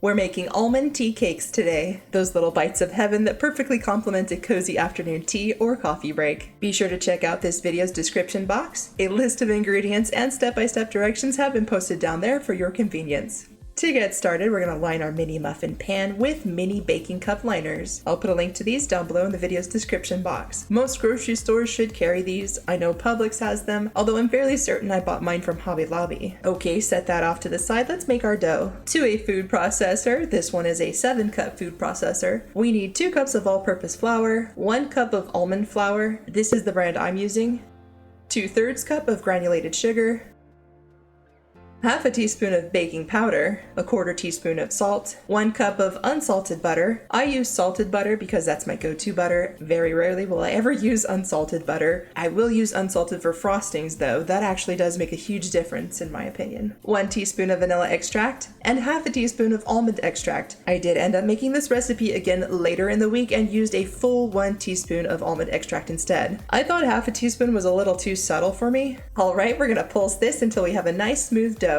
We're making almond tea cakes today, those little bites of heaven that perfectly complement a cozy afternoon tea or coffee break. Be sure to check out this video's description box. A list of ingredients and step-by-step directions have been posted down there for your convenience. To get started, we're going to line our mini muffin pan with mini baking cup liners. I'll put a link to these down below in the video's description box. Most grocery stores should carry these. I know Publix has them, although I'm fairly certain I bought mine from Hobby Lobby. Okay, set that off to the side. Let's make our dough. To a food processor, this one is a 7-cup food processor. We need 2 cups of all-purpose flour, 1 cup of almond flour. This is the brand I'm using. 2/3 cup of granulated sugar, half a teaspoon of baking powder, 1/4 teaspoon of salt, 1 cup of unsalted butter. I use salted butter because that's my go-to butter. Very rarely will I ever use unsalted butter. I will use unsalted for frostings though. That actually does make a huge difference in my opinion. 1 teaspoon of vanilla extract and half a teaspoon of almond extract. I did end up making this recipe again later in the week and used a full 1 teaspoon of almond extract instead. I thought half a teaspoon was a little too subtle for me. Alright, we're gonna pulse this until we have a nice smooth dough.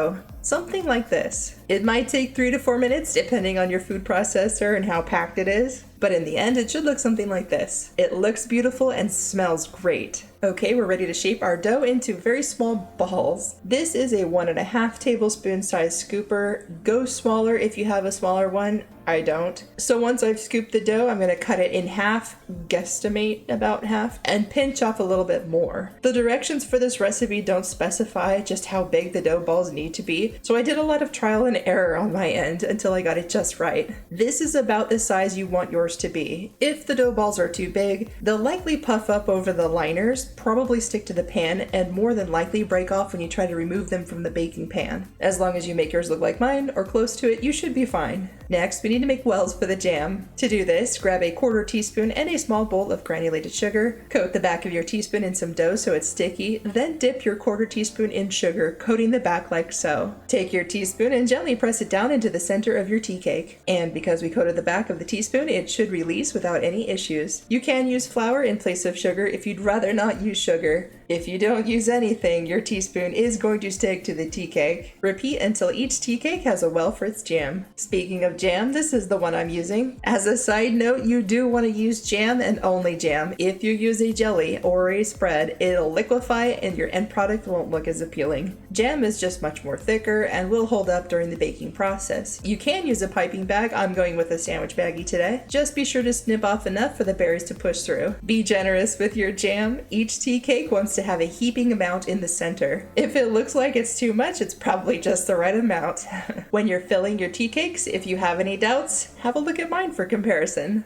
Something like this. It might take 3 to 4 minutes depending on your food processor and how packed it is, but in the end it should look something like this. It looks beautiful and smells great. Okay, we're ready to shape our dough into very small balls. This is a 1.5 tablespoon size scooper. Go smaller if you have a smaller one. I don't. So once I've scooped the dough, I'm going to cut it in half, guesstimate about half, and pinch off a little bit more. The directions for this recipe don't specify just how big the dough balls need to be, so I did a lot of trial and error on my end until I got it just right. This is about the size you want yours to be. If the dough balls are too big, they'll likely puff up over the liners, probably stick to the pan, and more than likely break off when you try to remove them from the baking pan. As long as you make yours look like mine or close to it, you should be fine. Next, we need to make wells for the jam. To do this, grab a 1/4 teaspoon and a small bowl of granulated sugar. Coat the back of your teaspoon in some dough so it's sticky, then dip your 1/4 teaspoon in sugar, coating the back like so. Take your teaspoon and gently press it down into the center of your tea cake. And because we coated the back of the teaspoon, it should release without any issues. You can use flour in place of sugar if you'd rather not use sugar. If you don't use anything, your teaspoon is going to stick to the tea cake. Repeat until each tea cake has a well for its jam. Speaking of jam, this is the one I'm using. As a side note, you do want to use jam and only jam. If you use a jelly or a spread, it'll liquefy and your end product won't look as appealing. Jam is just much more thicker and will hold up during the baking process. You can use a piping bag. I'm going with a sandwich baggie today. Just be sure to snip off enough for the berries to push through. Be generous with your jam. Each tea cake wants to have a heaping amount in the center. If it looks like it's too much, it's probably just the right amount. When you're filling your tea cakes, if you have any doubts, have a look at mine for comparison.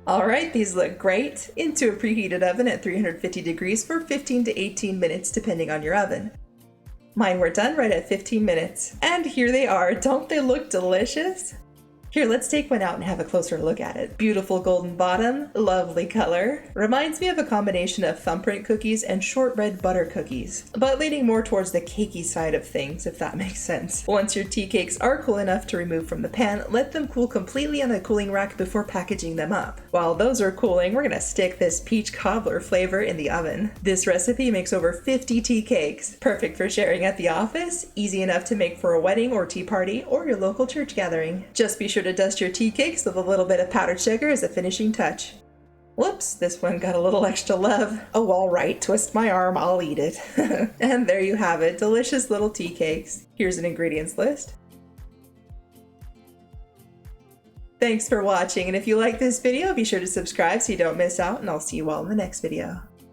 Alright, these look great. Into a preheated oven at 350 degrees for 15 to 18 minutes depending on your oven. Mine were done right at 15 minutes. And here they are. Don't they look delicious? Here, let's take one out and have a closer look at it. Beautiful golden bottom, lovely color. Reminds me of a combination of thumbprint cookies and shortbread butter cookies, but leaning more towards the cakey side of things, if that makes sense. Once your tea cakes are cool enough to remove from the pan, let them cool completely on a cooling rack before packaging them up. While those are cooling, we're gonna stick this peach cobbler flavor in the oven. This recipe makes over 50 tea cakes. Perfect for sharing at the office, easy enough to make for a wedding or tea party or your local church gathering. Just be sure to dust your tea cakes with a little bit of powdered sugar as a finishing touch. Whoops, this one got a little extra love. Oh, all right, twist my arm, I'll eat it. And there you have it, delicious little tea cakes. Here's an ingredients list. Thanks for watching, and if you like this video, be sure to subscribe so you don't miss out, and I'll see you all in the next video.